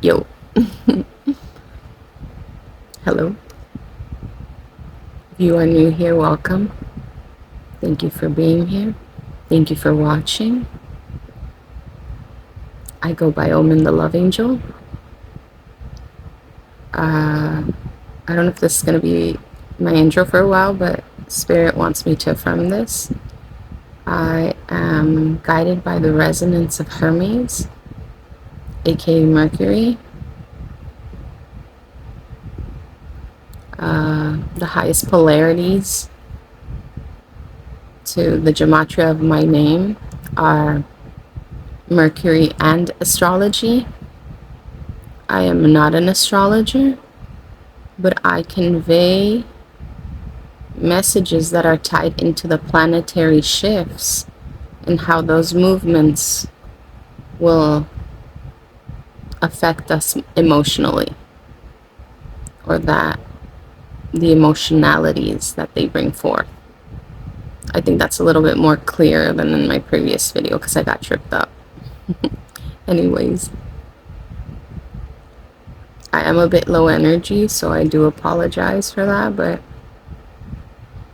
Yo. Hello. If you are new here, welcome. Thank you for being here. Thank you for watching. I go by Omen the Love Angel. I don't know if this is going to be my intro for a while, but Spirit wants me to affirm this. I am guided by the resonance of Hermes, aka Mercury, the highest polarities to the gematria of my name are Mercury and astrology. I am not an astrologer, but I convey messages that are tied into the planetary shifts and how those movements will affect us emotionally, or that the emotionalities that they bring forth. I think that's a little bit more clear than in my previous video because I got tripped up. Anyways, I am a bit low energy, so I do apologize for that, but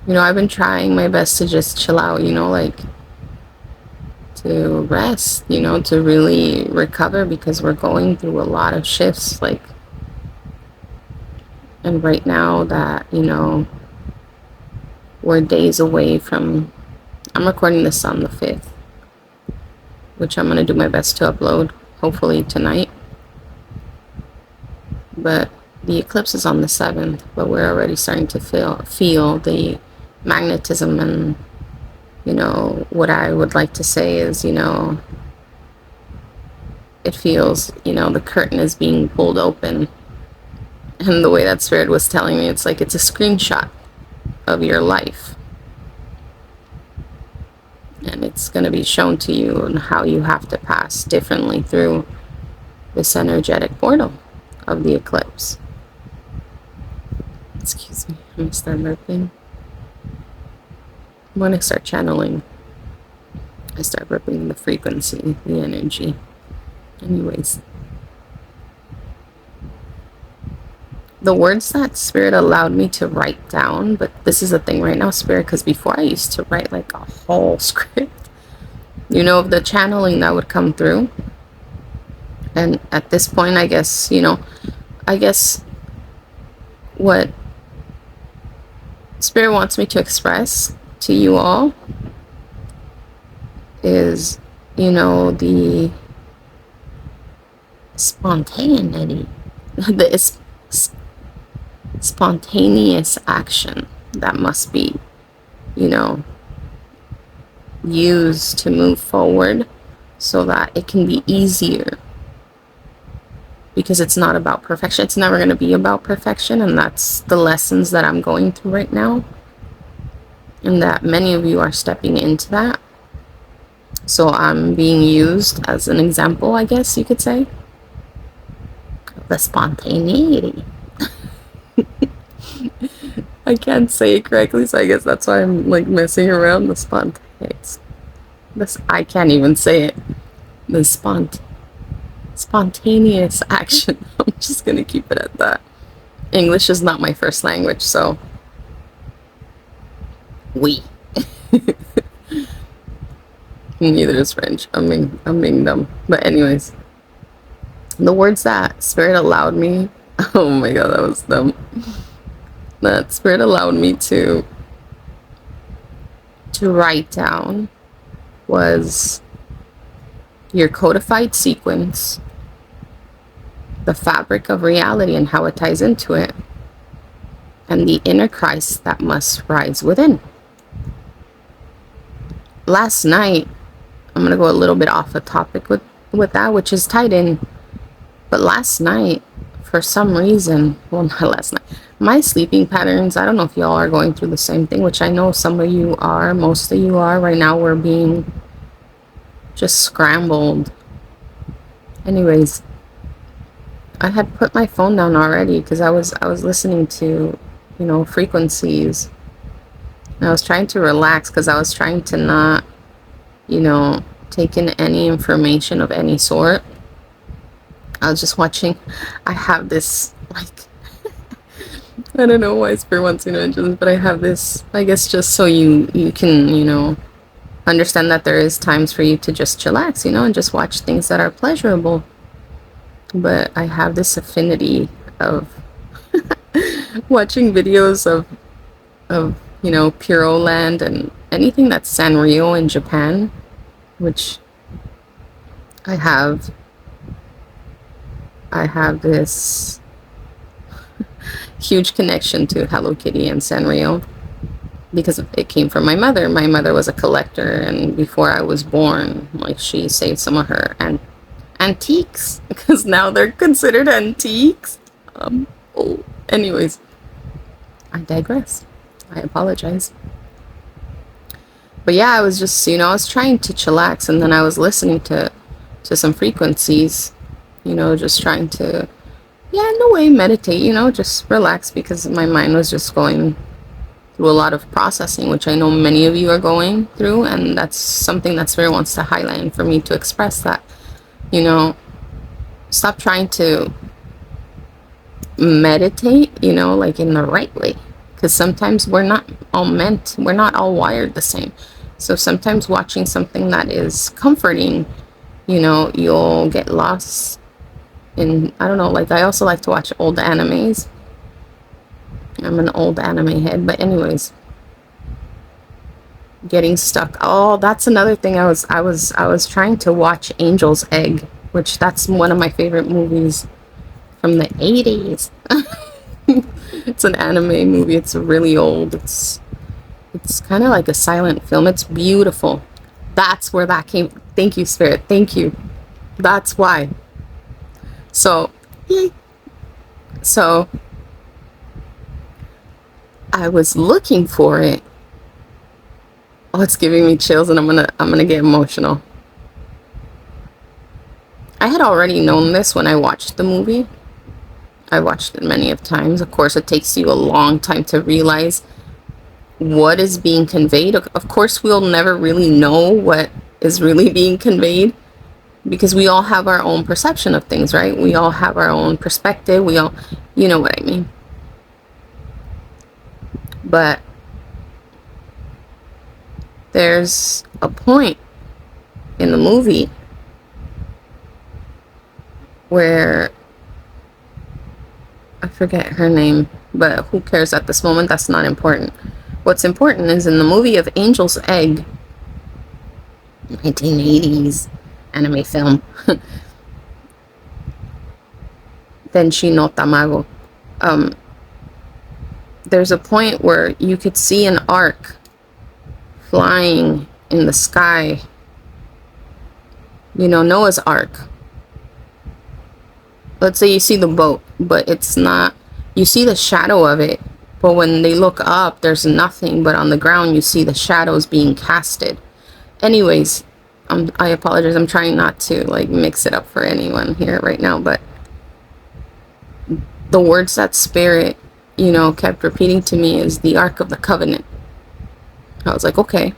you know, I've been trying my best to just chill out, you know, like to rest, you know, to really recover, because we're going through a lot of shifts, like, and right now that, you know, we're days away from, I'm recording this on the 5th, which I'm going to do my best to upload, hopefully tonight. But the eclipse is on the 7th, but we're already starting to feel the magnetism, and, you know, what I would like to say is, you know, it feels, you know, the curtain is being pulled open. And the way that Spirit was telling me, it's like it's a screenshot of your life. And it's going to be shown to you and how you have to pass differently through this portal of the eclipse. Excuse me, I'm going to start burping. When I start channeling, I start burping the frequency, the energy. Anyways. The words that Spirit allowed me to write down, but this is the thing right now, Spirit, because before I used to write like a whole script, you know, of the channeling that would come through. And at this point, I guess, you know, I guess what Spirit wants me to express to you all is, you know, the spontaneity, the spontaneous action that must be, you know, used to move forward so that it can be easier, because it's not about perfection. It's never going to be about perfection, and that's the lessons that I'm going through right now, and that many of you are stepping into that. So I'm being used as an example, I guess you could say, the spontaneity. I can't say it correctly, so I guess that's why I'm like messing around. The spontaneous. This, I can't even say it. The spontaneous action. I'm just gonna keep it at that. English is not my first language, so oui. Neither is French. I'm being dumb. But anyways, the words that Spirit allowed me. Oh my god, that was dumb. That Spirit allowed me to write down was your codified sequence, the fabric of reality and how it ties into it, and the inner Christ that must rise within. Last night, I'm going to go a little bit off the topic with that, which is tied in, but last night, for some reason, well, not last night, my sleeping patterns, I don't know if y'all are going through the same thing, which I know some of you are, most of you are. Right now we're being just scrambled. Anyways, I had put my phone down already because I was listening to, you know, frequencies. And I was trying to relax because I was trying to not, you know, take in any information of any sort. I was just watching. I have this, like, I don't know why Spirit wants me to mention this, but I have this, I guess, just so you can, understand that there is times for you to just chillax, and just watch things that are pleasurable. But I have this affinity of watching videos of Puro Land and anything that's Sanrio in Japan, which I have this huge connection to Hello Kitty and Sanrio because it came from my mother. My mother was a collector, and before I was born, like, she saved some of her antiques, because now they're considered antiques. Oh, anyways, I digress. I apologize. But yeah, I was just, I was trying to chillax, and then I was listening to some frequencies, just trying to, in a way, meditate, just relax, because my mind was just going through a lot of processing, which I know many of you are going through, and that's something that Spirit wants to highlight, and for me to express that, stop trying to meditate, like, in the right way, because sometimes we're not all wired the same. So sometimes watching something that is comforting, you'll get lost in, I don't know, like, I also like to watch old animes. I'm an old anime head, but anyways, getting stuck. Oh, that's another thing. I was trying to watch Angel's Egg, which that's one of my favorite movies from the 80s. It's an anime movie. It's really old. It's kind of like a silent film. It's beautiful. That's where that came. Thank you, Spirit. Thank you. That's why. So, yay. So I was looking for it. Oh, it's giving me chills, and I'm gonna get emotional. I had already known this when I watched the movie. I watched it many of times. Of course, it takes you a long time to realize what is being conveyed. Of course, we'll never really know what is really being conveyed, because we all have our own perception of things, right? We all have our own perspective. We all, you know what I mean. But there's a point in the movie where, I forget her name, but who cares at this moment? That's not important. What's important is in the movie of Angel's Egg, 1980s anime film, Denshi no Tamago, there's a point where you could see an ark flying in the sky. Noah's Ark. Let's say you see the boat, but it's not, you see the shadow of it, but when they look up, there's nothing, but on the ground you see the shadows being casted. Anyways, I apologize. I'm trying not to, like, mix it up for anyone here right now, but the words that Spirit, kept repeating to me is the Ark of the Covenant. I was like, okay.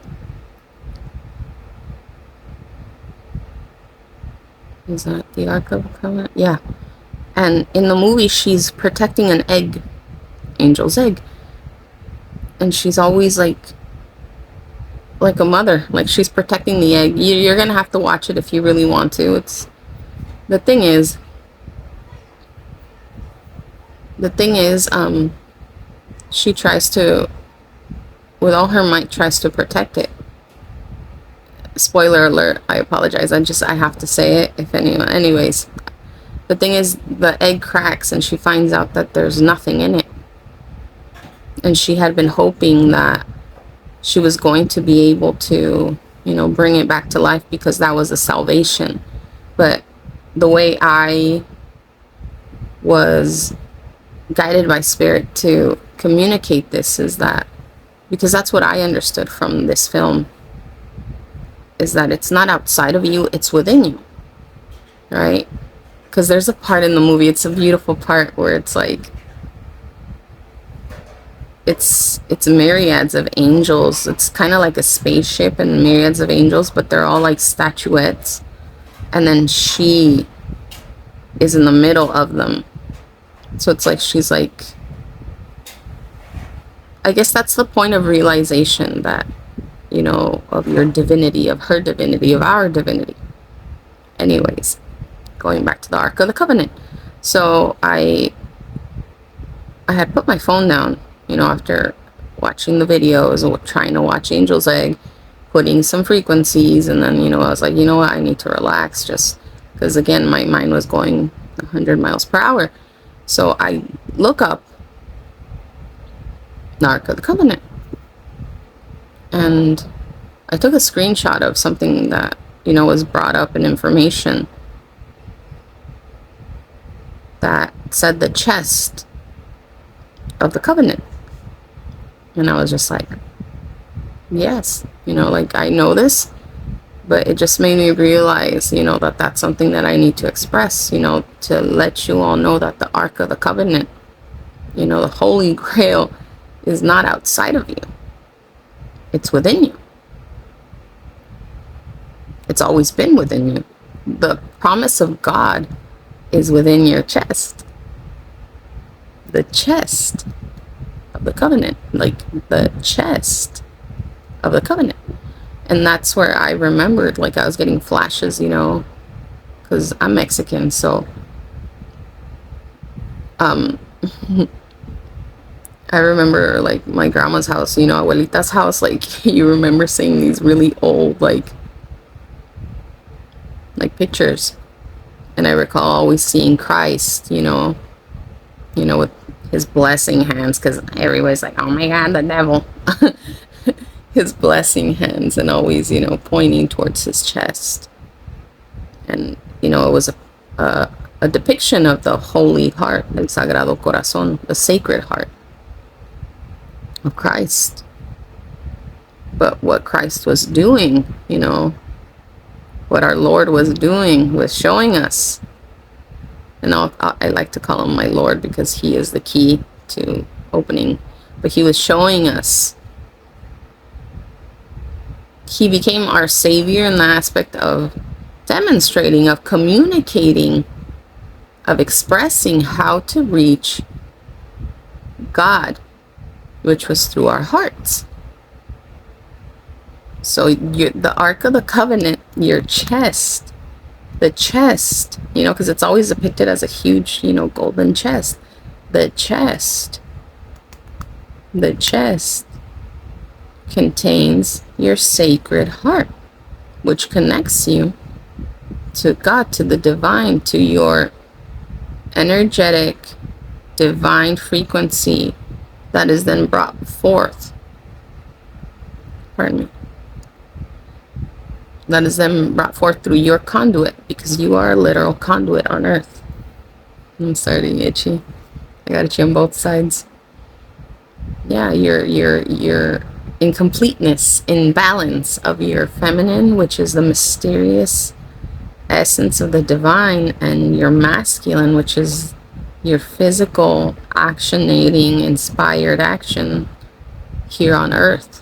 Is that the Ark of the Covenant? Yeah. And in the movie, she's protecting an egg, Angel's Egg. And she's always like a mother. Like, she's protecting the egg. You're going to have to watch it if you really want to. The thing is, she tries to, with all her might, tries to protect it. Spoiler alert, I apologize. I have to say it if anyone. Anyways, the thing is, the egg cracks and she finds out that there's nothing in it. And she had been hoping that she was going to be able to, bring it back to life, because that was a salvation. But the way I was guided by Spirit to communicate this is that, because that's what I understood from this film, is that it's not outside of you, it's within you, right? Because there's a part in the movie, it's a beautiful part, where it's like, it's myriads of angels. It's kind of like a spaceship and myriads of angels, but they're all like statuettes. And then she is in the middle of them. So it's like she's like, I guess that's the point of realization, that, you know, of your divinity, of her divinity, of our divinity. Anyways, going back to the Ark of the Covenant. So I had put my phone down, you know, after watching the videos or trying to watch Angel's Egg, putting some frequencies, and then, you know, I was like, you know what, I need to relax, just because, again, my mind was going 100 miles per hour. So I look up the Ark of the Covenant, and I took a screenshot of something that, you know, was brought up in information that said the chest of the covenant. And I was just like, yes, you know, like, I know this, but it just made me realize, you know, that that's something that I need to express, you know, to let you all know that the Ark of the Covenant, you know, the Holy Grail, is not outside of you. It's within you. It's always been within you. The promise of God is within your chest. The chest of the covenant. Like, the chest of the covenant. And that's where I remembered, like, I was getting flashes, you know, because I'm Mexican, so I remember, like, my grandma's house, you know, abuelita's house, like, you remember seeing these really old, like pictures. And I recall always seeing Christ, you know, with his blessing hands, because everybody's like, oh my God, the devil. His blessing hands, and always, you know, pointing towards his chest. And, you know, it was a depiction of the Holy Heart, el Sagrado Corazón, the Sacred Heart of Christ. But what Christ was doing, you know, what our Lord was doing, was showing us. And I like to call him my Lord, because he is the key to opening. But he was showing us. He became our Savior in the aspect of demonstrating, of communicating, of expressing how to reach God, which was through our hearts. So the Ark of the Covenant, your chest, the chest, you know, because it's always depicted as a huge, you know, golden chest. The chest contains your sacred heart, which connects you to God, to the divine, to your energetic, divine frequency that is then brought forth. Pardon me. That is then brought forth through your conduit, because you are a literal conduit on earth. I'm starting itchy. I got itchy on both sides. Yeah, you're in completeness, in balance of your feminine, which is the mysterious essence of the divine, and your masculine, which is your physical, actionating, inspired action here on earth.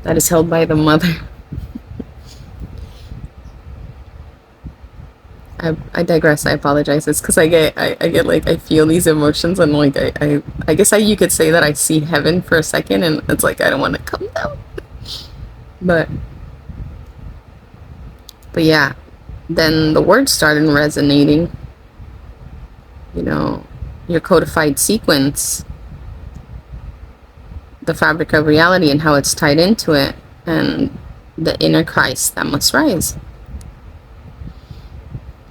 That is held by the mother. I digress. I apologize. It's because I get like, I feel these emotions, and like I guess you could say that I see heaven for a second, and it's like I don't want to come down. But yeah, then the words started resonating. You know, your codified sequence, the fabric of reality, and how it's tied into it, and the inner Christ that must rise.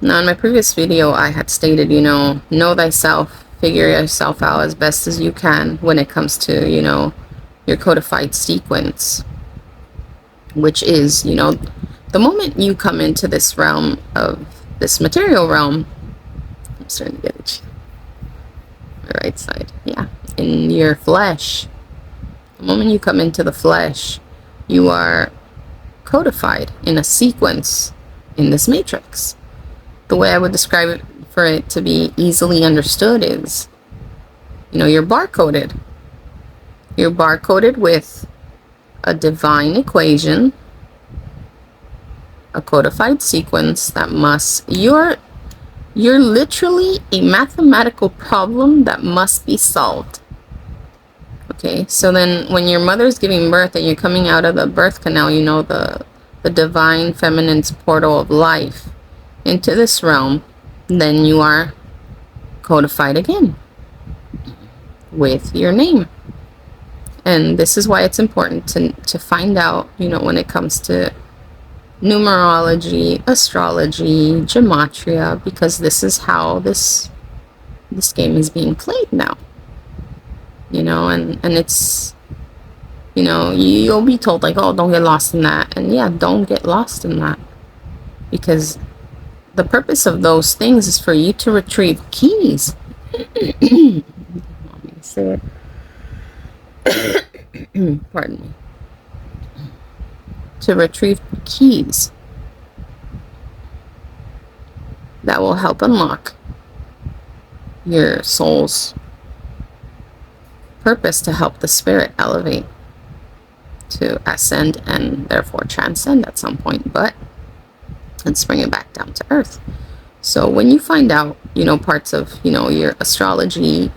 Now, in my previous video, I had stated, you know thyself, figure yourself out as best as you can when it comes to, you know, your codified sequence, which is, you know, the moment you come into this realm of this material realm. I'm starting to get itchy. My right side, yeah, in your flesh. The moment you come into the flesh, you are codified in a sequence in this matrix. The way I would describe it, for it to be easily understood, is, you know, you're barcoded. You're barcoded with a divine equation a codified sequence that must, you're literally a mathematical problem that must be solved. Okay, so then when your mother's giving birth and you're coming out of the birth canal, you know, the divine feminine's portal of life into this realm, then you are codified again with your name. And this is why it's important to find out, you know, when it comes to numerology, astrology, gematria, because this is how this game is being played now. You know, and it's, you know, you'll be told like, oh, don't get lost in that. And yeah, don't get lost in that, because the purpose of those things is for you to retrieve keys. Pardon me. To retrieve keys that will help unlock your soul's purpose to help the spirit elevate, to ascend, and therefore transcend at some point. But let's bring it back down to earth. So when you find out, you know, parts of, you know, your astrology,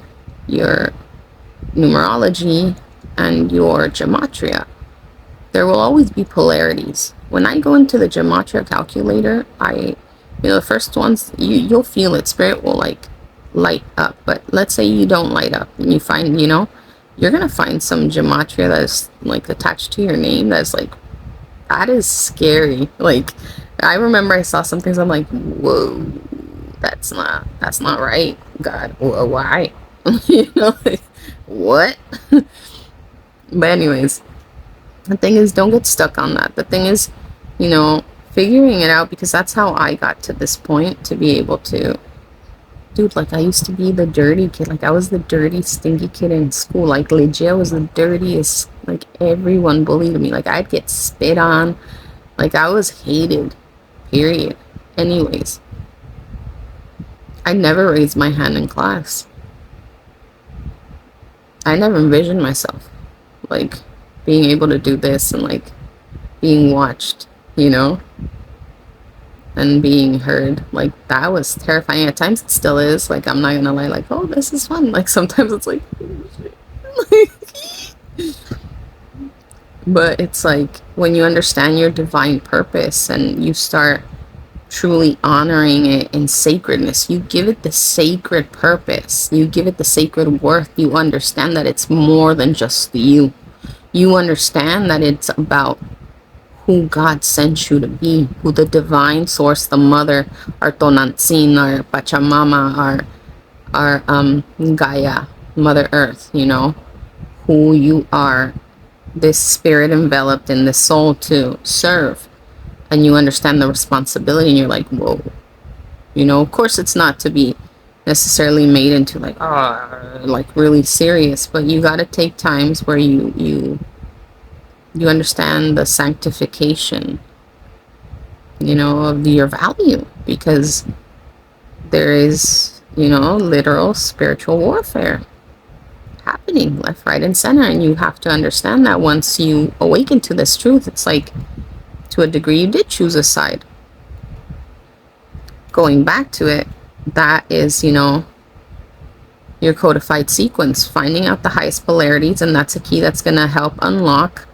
your numerology, and your gematria, there will always be polarities. When I go into the gematria calculator, you know, the first ones, you'll feel it. Spirit will like light up. But let's say you don't light up and you find, you know, you're gonna find some gematria that is like attached to your name that's like, that is scary. Like, I remember I saw some things, I'm like, whoa, that's not right. God, why? You know, like, what? But anyways, the thing is, don't get stuck on that. The thing is, you know, figuring it out, because that's how I got to this point, to be able to, dude, like, I used to be the dirty kid. Like, I was the dirty, stinky kid in school. Like, legit, I was the dirtiest. Like, everyone bullied me. Like, I'd get spit on. Like, I was hated, period. Anyways, I never raised my hand in class. I never envisioned myself, like, being able to do this and, like, being watched, you know, and being heard. Like, that was terrifying. At times it still is. Like, I'm not gonna lie, like, oh, this is fun. Like, sometimes it's like, but it's like, when you understand your divine purpose and you start truly honoring it in sacredness, you give it the sacred purpose, you give it the sacred worth, you understand that it's more than just you. You understand that it's about who God sent you to be, who the divine source, the mother, our Tonantzin, our Pachamama, our Gaia, Mother Earth, you know, who you are, this spirit enveloped in the soul to serve. And you understand the responsibility, and you're like, whoa, you know. Of course, it's not to be necessarily made into like, like really serious, but you got to take times where you understand the sanctification, you know, of your value, because there is, you know, literal spiritual warfare happening left, right, and center. And you have to understand that once you awaken to this truth, it's like, to a degree, you did choose a side. Going back to it, that is, you know, your codified sequence, finding out the highest polarities, and that's a key that's going to help unlock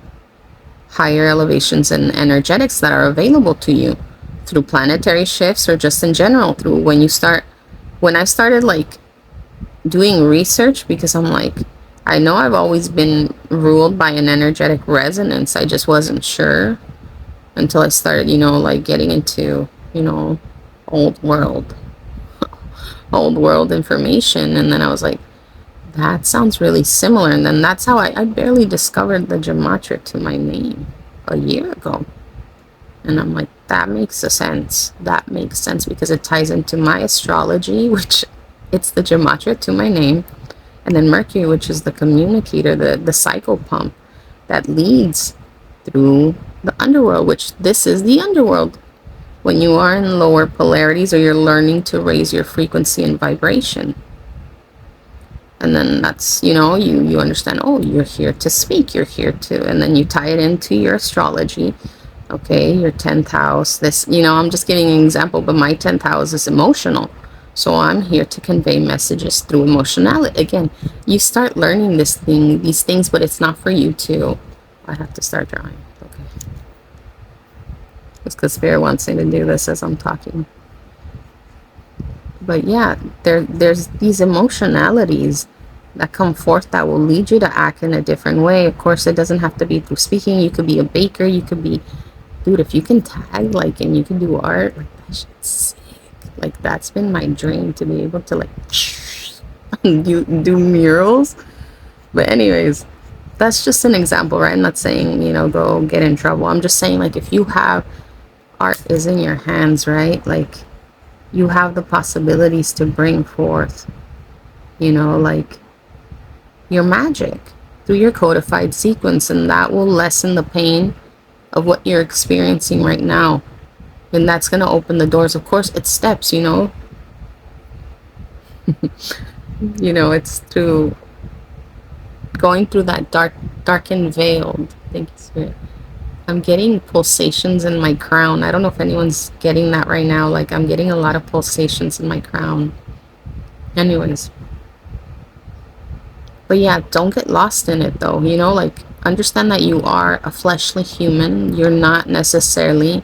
higher elevations and energetics that are available to you through planetary shifts, or just in general through when I started like doing research, because I'm like, I know I've always been ruled by an energetic resonance, I just wasn't sure until I started, you know, like getting into, you know, old world information. And then I was like, that sounds really similar. And then that's how I barely discovered the gematria to my name a year ago. And I'm like, that makes sense. That makes sense, because it ties into my astrology, which it's the gematria to my name. And then Mercury, which is the communicator, the cycle pump that leads through the underworld, which this is the underworld. When you are in lower polarities, or you're learning to raise your frequency and vibration. And then that's, you know, you understand, oh, you're here to speak, you're here to, and then you tie it into your astrology, Okay, your 10th house, this, you know, I'm just giving an example, but my 10th house is emotional. So I'm here to convey messages through emotionality. Again, you start learning these things, but it's not for you to. I have to start drawing. Okay. It's because Spirit wants me to do this as I'm talking. But yeah, there's these emotionalities that come forth that will lead you to act in a different way. Of course, it doesn't have to be through speaking. You could be a baker. You could be, dude, if you can tag, like, and you can do art, like, that shit's sick. Like, that's been my dream, to be able to, like, do murals. But anyways, that's just an example, right? I'm not saying, you know, go get in trouble. I'm just saying, like, if you have art is in your hands, right? Like, you have the possibilities to bring forth, you know, like, your magic through your codified sequence, and that will lessen the pain of what you're experiencing right now. And that's going to open the doors. Of course, it's steps, you know. You know, it's through going through that darkened veil. Thank you, Spirit. I'm getting pulsations in my crown. I don't know if anyone's getting that right now. Like, I'm getting a lot of pulsations in my crown. Anyways. But yeah, don't get lost in it, though. You know, like, understand that you are a fleshly human. You're not necessarily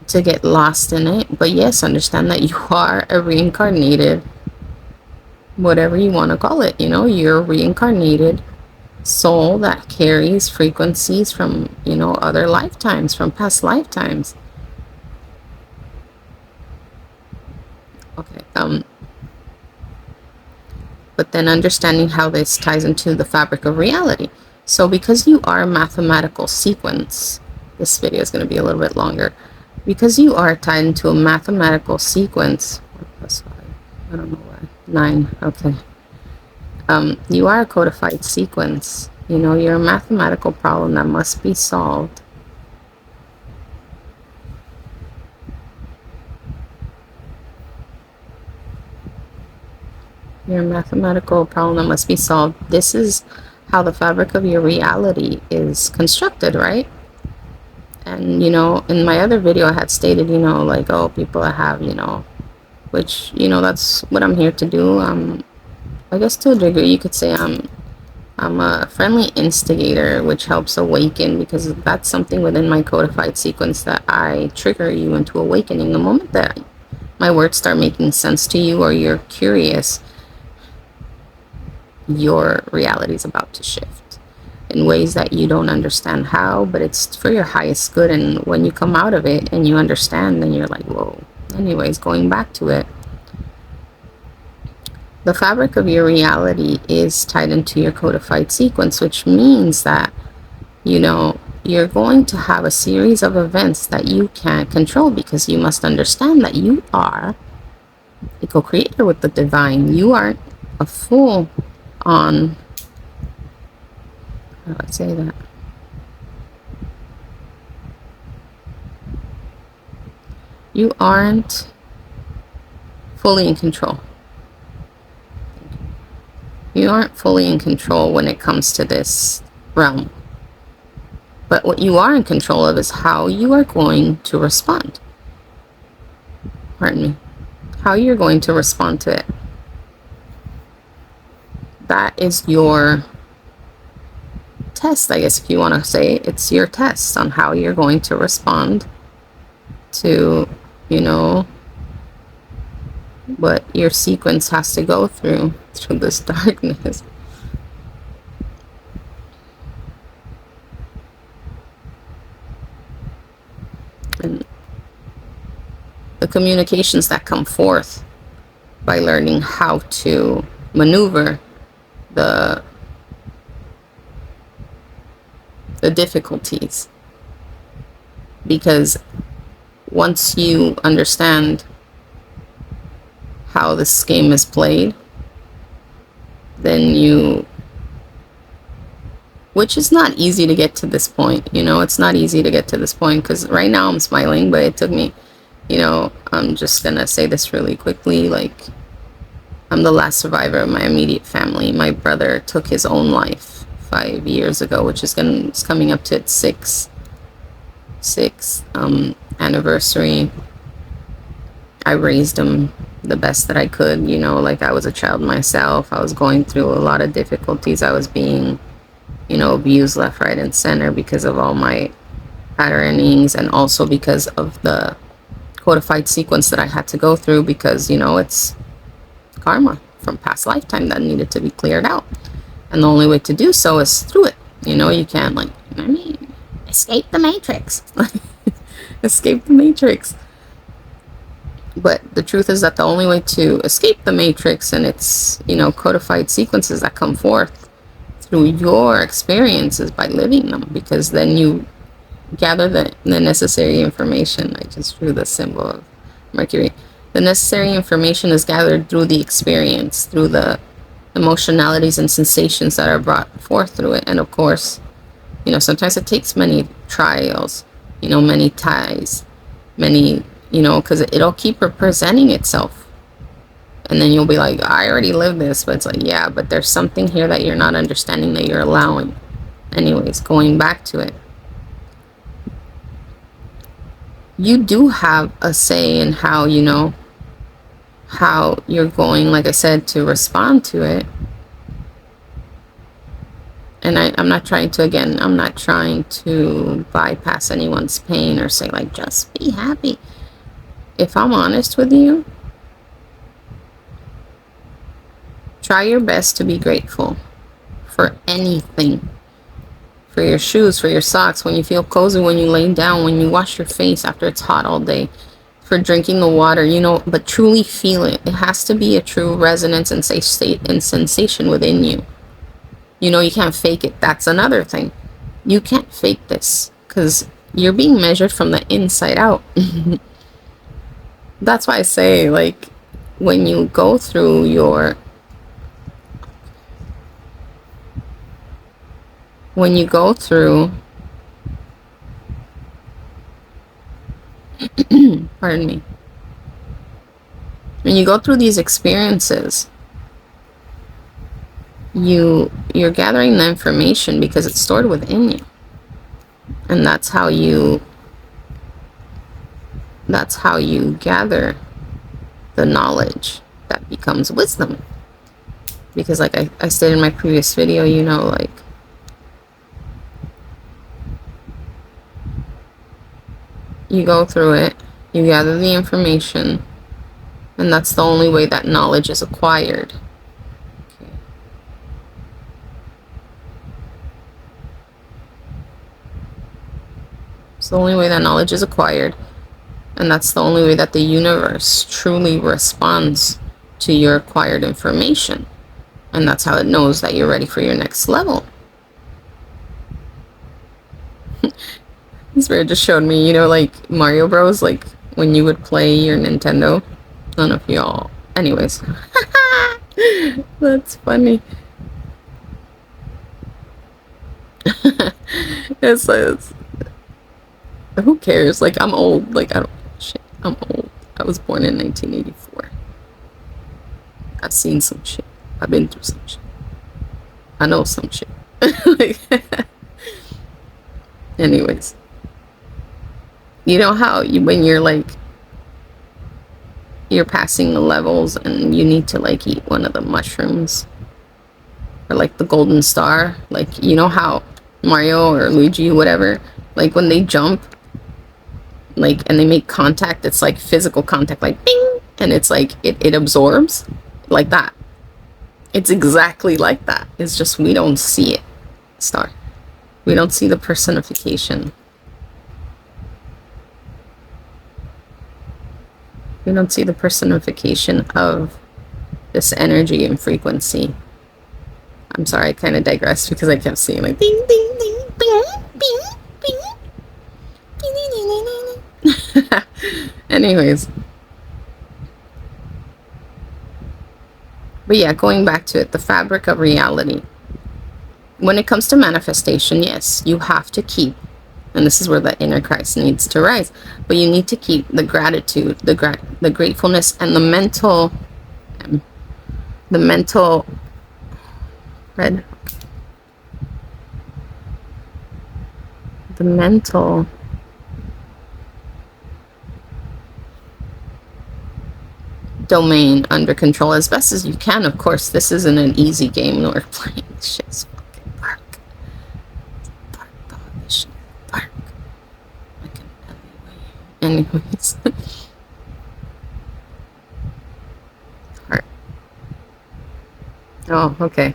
to get lost in it. But yes, understand that you are a reincarnated, whatever you want to call it. You know, you're a reincarnated soul that carries frequencies from, you know, other lifetimes, from past lifetimes. Okay. But then understanding how this ties into the fabric of reality. So because you are a mathematical sequence, this video is going to be a little bit longer. Because you are tied into a mathematical sequence, I don't know why, 9, okay. You are a codified sequence. You know, you're a mathematical problem that must be solved. Your mathematical problem that must be solved. This is how the fabric of your reality is constructed, right? And, you know, in my other video I had stated, you know, like, oh, people that have, you know, which, you know, that's what I'm here to do. I guess to a degree you could say I'm a friendly instigator, which helps awaken, because that's something within my codified sequence that I trigger you into awakening. The moment that my words start making sense to you, or you're curious, your reality is about to shift in ways that you don't understand how, but it's for your highest good. And when you come out of it and you understand, then you're like, whoa. Anyways, going back to it, the fabric of your reality is tied into your codified sequence, which means that, you know, you're going to have a series of events that you can't control, because you must understand that you are a co-creator with the divine. You aren't a full on, how do I say that? You aren't fully in control. You aren't fully in control when it comes to this realm. But what you are in control of is how you are going to respond. Pardon me. How you're going to respond to it. That is your test, I guess, if you want to say. It's your test on how you're going to respond to, you know, what your sequence has to go through this darkness. And the communications that come forth by learning how to maneuver the difficulties. Because once you understand how this game is played, then you, which is not easy to get to this point, you know, it's not easy to get to this point, because right now I'm smiling, but it took me, you know, I'm just gonna say this really quickly, like, I'm the last survivor of my immediate family. My brother took his own life 5 years ago, which is it's coming up to its sixth anniversary. I raised him the best that I could, you know, like I was a child myself. I was going through a lot of difficulties. I was being, you know, abused left, right, and center because of all my patternings, and also because of the codified sequence that I had to go through, because, you know, it's karma from past lifetime that needed to be cleared out. And the only way to do so is through it. You know, you can't, like, I mean, escape the matrix. Escape the matrix. But the truth is that the only way to escape the matrix and its, you know, codified sequences that come forth through your experiences by living them, because then you gather the necessary information. I just drew the symbol of Mercury. The necessary information is gathered through the experience, through the emotionalities and sensations that are brought forth through it. And of course, you know, sometimes it takes many trials, you know, many ties, many, you know, because it'll keep representing itself. And then you'll be like, I already lived this. But it's like, yeah, but there's something here that you're not understanding, that you're allowing. Anyways, going back to it. You do have a say in how, you know, how you're going, like I said, to respond to it. And I'm not trying to, again, I'm not trying to bypass anyone's pain or say, like, just be happy. If I'm honest with you, try your best to be grateful for anything. For your shoes, for your socks, when you feel cozy, when you lay down, when you wash your face after it's hot all day, for drinking the water, you know, but truly feel it. It has to be a true resonance and state and sensation within you. You know, you can't fake it. That's another thing. You can't fake this, because you're being measured from the inside out. That's why I say, like, when you go through your pardon me, when you go through these experiences, you're gathering the information because it's stored within you, and that's how you gather the knowledge that becomes wisdom. Because like I stated in my previous video, you know, like, you go through it, you gather the information, and that's the only way that knowledge is acquired. Okay. It's the only way that knowledge is acquired, and that's the only way that the universe truly responds to your acquired information. And that's how it knows that you're ready for your next level. Spirit just showed me, you know, like Mario Bros, like when you would play your Nintendo. I don't know if y'all, anyways. That's funny. it's who cares? Like, I'm old. Like, I don't, shit, I'm old. I was born in 1984. I've seen some shit. I've been through some shit. I know some shit. Like, anyways. You know how when you're like, you're passing the levels and you need to like eat one of the mushrooms, or like the golden star, like, you know how Mario or Luigi, whatever, like when they jump, like, and they make contact, it's like physical contact, like bing, and it's like it absorbs like that. It's exactly like that. It's just we don't see it, Star. We don't see the personification. We don't see the personification of this energy and frequency. I'm sorry, I kind of digressed because I kept seeing like ding, ding, ding, bing, bing, bing, ding, ding, ding, ding. Anyways. But yeah, going back to it, the fabric of reality. When it comes to manifestation, yes, you have to keep, and this is where the inner Christ needs to rise, but you need to keep the gratitude, the gratefulness, and the mental red, the mental domain under control as best as you can. Of course, this isn't an easy game we're playing. Shit's fucking dark. Dark, dog. This shit is dark. Like an alleyway. Anyways. Heart. Oh, okay.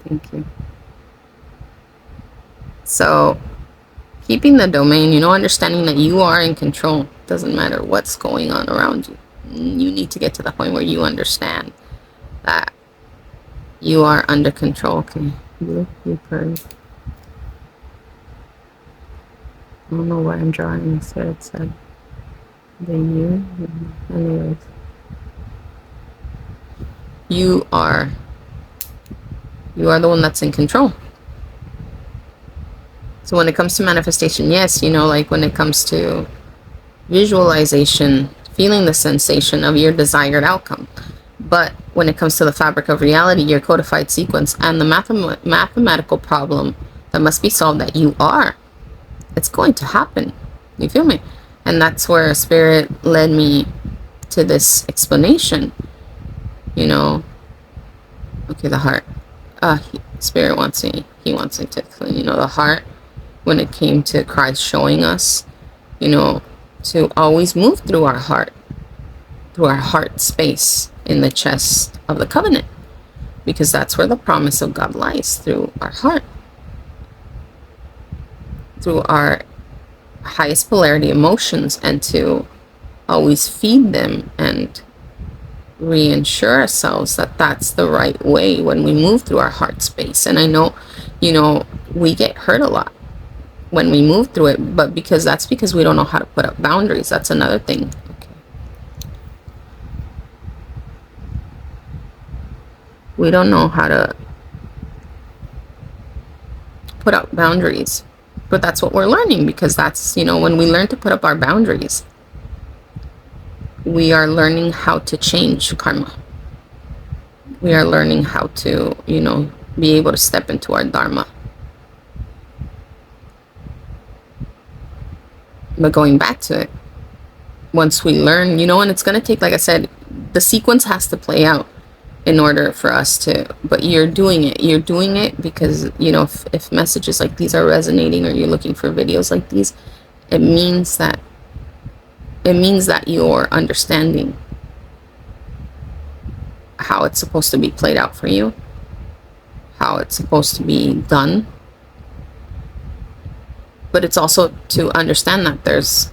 Thank you. So, keeping the domain, you know, understanding that you are in control. Doesn't matter what's going on around you. You need to get to the point where you understand that you are under control. Okay, you purr. I don't know what I'm drawing. So it said the you. Anyways, you are the one that's in control. So when it comes to manifestation, yes, you know, like when it comes to visualization, feeling the sensation of your desired outcome. But when it comes to the fabric of reality, your codified sequence, and the mathematical problem that must be solved that you are, it's going to happen. You feel me? And that's where Spirit led me to this explanation. You know, okay, the heart. Spirit wants me, he wants me to explain, you know, the heart, when it came to Christ showing us, you know, to always move through our heart space in the chest of the covenant, because that's where the promise of God lies, through our heart, through our highest polarity emotions, and to always feed them and reassure ourselves that that's the right way when we move through our heart space. And I know, you know, we get hurt a lot when we move through it, but that's because we don't know how to put up boundaries. That's another thing. Okay. We don't know how to put up boundaries, but that's what we're learning, because that's, you know, when we learn to put up our boundaries, we are learning how to change karma. We are learning how to, you know, be able to step into our dharma. But going back to it, once we learn, you know, and it's going to take, like I said, the sequence has to play out in order for us to, but you're doing it because, you know, if messages like these are resonating, or you're looking for videos like these, it means that you're understanding how it's supposed to be played out for you, how it's supposed to be done. But it's also to understand that there's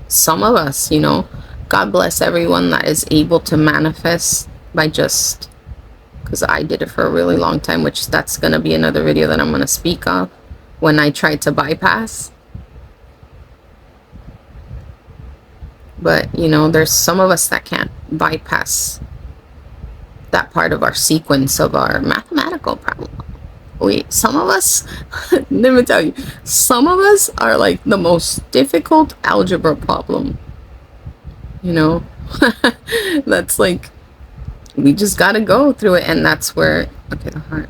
some of us, you know, God bless everyone that is able to manifest by just, because I did it for a really long time, which that's going to be another video that I'm going to speak of, when I tried to bypass. But, you know, there's some of us that can't bypass that part of our sequence of our mathematical problem. Some of us, let me tell you, some of us are like the most difficult algebra problem. You know, that's like, we just got to go through it. And that's where, okay, the heart.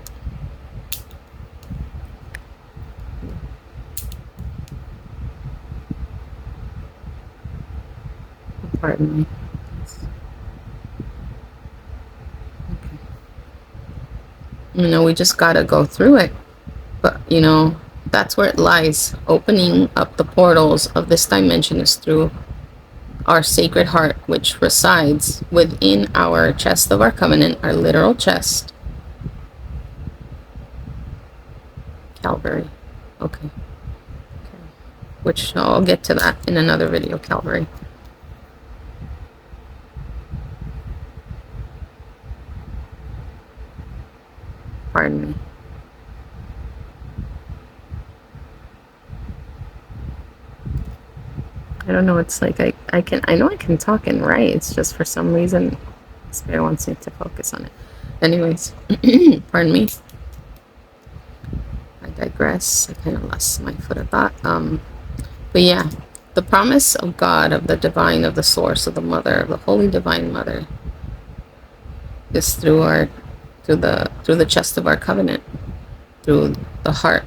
Pardon me. Okay. You know, we just gotta go through it. But, you know, that's where it lies. Opening up the portals of this dimension is through our sacred heart, which resides within our chest of our covenant, our literal chest. Calvary. Okay. Which I'll get to that in another video, Calvary. Pardon me. I don't know, it's like I know I can talk and write, it's just for some reason Spirit wants me to focus on it. Anyways, pardon me. I digress. I kind of lost my foot of thought. But yeah, the promise of God, of the divine, of the source, of the mother, of the holy divine mother, is through the chest of our covenant, through the heart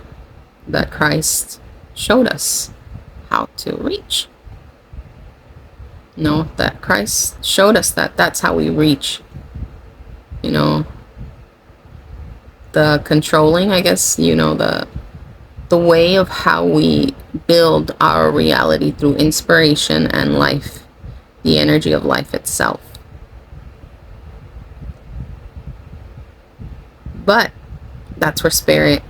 that Christ showed us how to reach. You know, that Christ showed us that that's how we reach. You know, the controlling, I guess, you know, the way of how we build our reality through inspiration and life, the energy of life itself. But that's where Spirit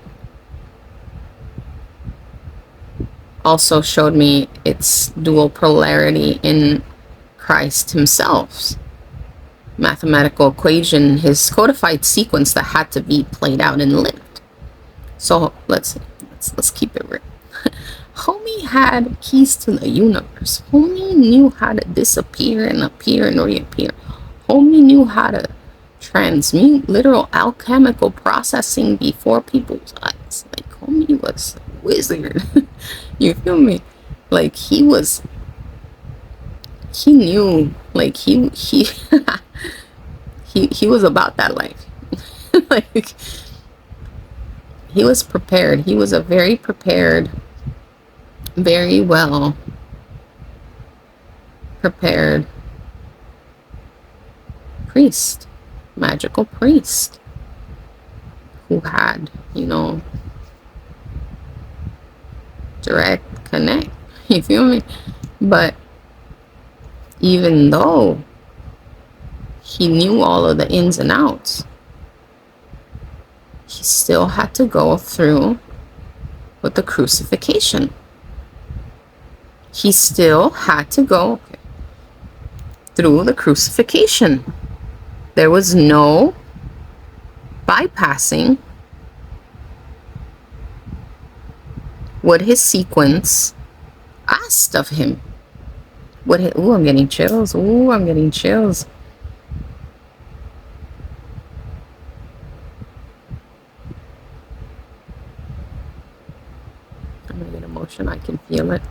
also showed me its dual polarity in Christ himself's mathematical equation, his codified sequence that had to be played out and lived. So let's keep it real. Homie had keys to the universe. Homie knew how to disappear and appear and reappear. Homie knew how to transmute literal alchemical processing before people's eyes. Like, homie was a wizard. You feel me? Like, he knew, like, he he was about that life. Like, he was prepared. He was a very prepared, very well prepared priest, magical priest, who had, you know, direct connect. You feel me? But even though he knew all of the ins and outs, he still had to go through with the crucifixion. He still had to go through the crucifixion. There was no bypassing what his sequence asked of him. Ooh, I'm getting chills. Ooh, I'm getting chills. I'm gonna get emotion. I can feel it.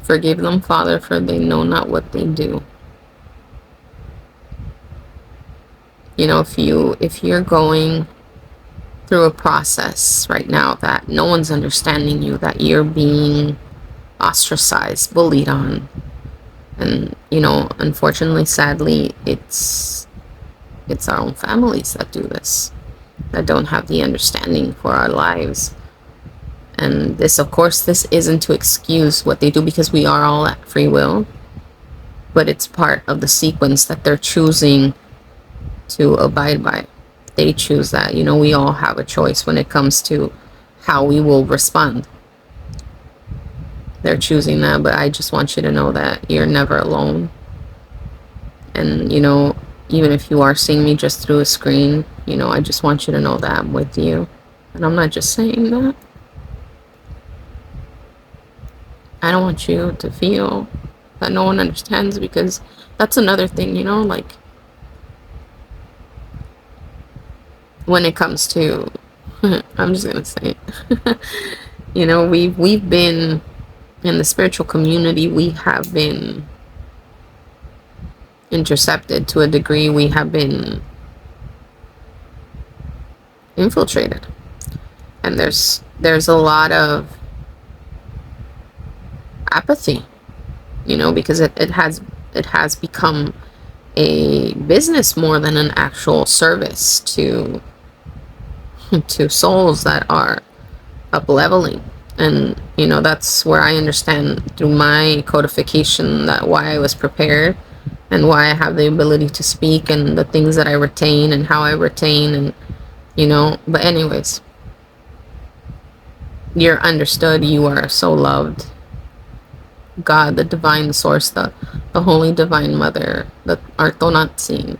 Forgive them, Father, for they know not what they do. You know, if you're going through a process right now that no one's understanding you, that you're being ostracized, bullied on, and, you know, unfortunately, sadly, it's our own families that do this, that don't have the understanding for our lives. And this, of course, this isn't to excuse what they do, because we are all at free will, but it's part of the sequence that they're choosing to abide by. They choose that. You know, we all have a choice when it comes to how we will respond. They're choosing that, but I just want you to know that you're never alone. And, you know, even if you are seeing me just through a screen, you know, I just want you to know that I'm with you. And I'm not just saying that. I don't want you to feel that no one understands, because that's another thing, you know, like, when it comes to, I'm just gonna say it, you know, we've been in the spiritual community, we have been intercepted to a degree, we have been infiltrated, and there's a lot of apathy, you know, because it has become a business more than an actual service to souls that are up leveling. And, you know, that's where I understand through my codification that why I was prepared and why I have the ability to speak, and the things that I retain and how I retain, and, you know, but anyways, you're understood, you are so loved. God, the divine source, the holy divine mother, the Artonatsin,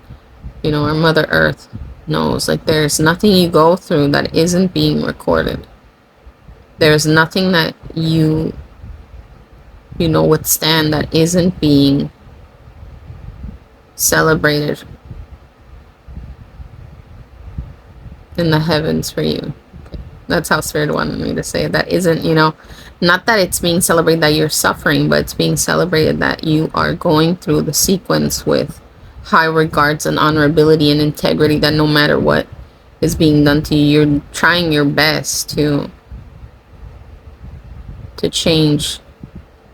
you know, our Mother Earth knows, like, there's nothing you go through that isn't being recorded. There's nothing that you know, withstand that isn't being celebrated in the heavens for you. That's how Spirit wanted me to say it. That isn't, you know, not that it's being celebrated that you're suffering, but it's being celebrated that you are going through the sequence with high regards and honorability and integrity, that no matter what is being done to you. You're trying your best to change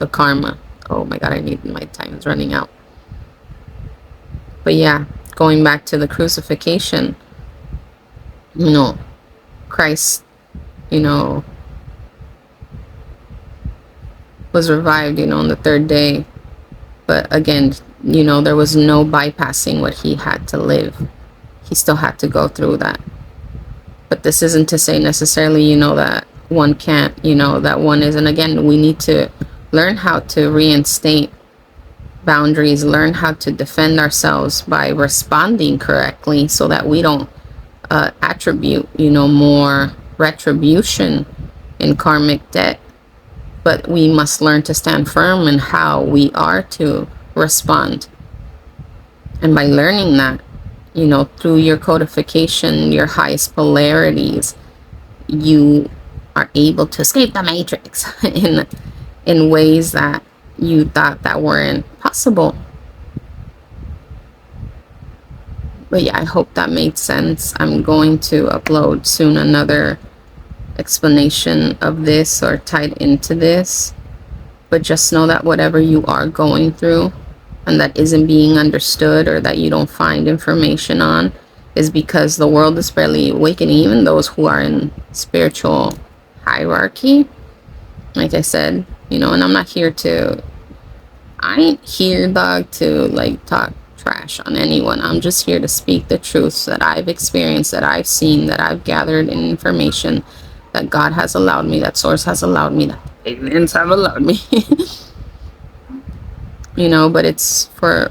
the karma. Oh my god, my time is running out. But yeah, going back to the crucifixion, you know, Christ, you know, was revived, you know, on the third day. But again, you know, there was no bypassing what he had to live. He still had to go through that. But this isn't to say necessarily, you know, that one can't, you know, that one isn't. Again, we need to learn how to reinstate boundaries, learn how to defend ourselves by responding correctly so that we don't attribute, you know, more retribution in karmic debt. But we must learn to stand firm in how we are to respond. And by learning that, you know, through your codification, your highest polarities, you are able to escape the matrix in ways that you thought that weren't possible. But yeah, I hope that made sense. I'm going to upload soon another explanation of this or tied into this. But just know that whatever you are going through and that isn't being understood or that you don't find information on is because the world is barely awakening. Even those who are in spiritual hierarchy, like I said, you know, and I'm not here to, I ain't here, dog, to like talk trash on anyone. I'm just here to speak the truths that I've experienced, that I've seen, that I've gathered in information, that God has allowed me, that source has allowed me, that aliens have allowed me. You know, but it's for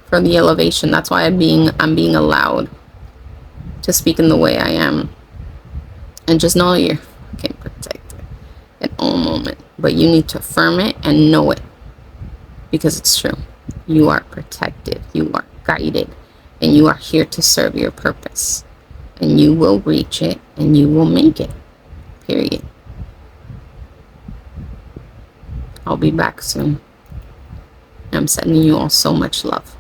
the elevation. That's why I'm being allowed to speak in the way I am. And just know you're fucking protected at all moment. But you need to affirm it and know it, because it's true. You are protected, you are guided, and you are here to serve your purpose. And you will reach it, and you will make it. Period. I'll be back soon. I'm sending you all so much love.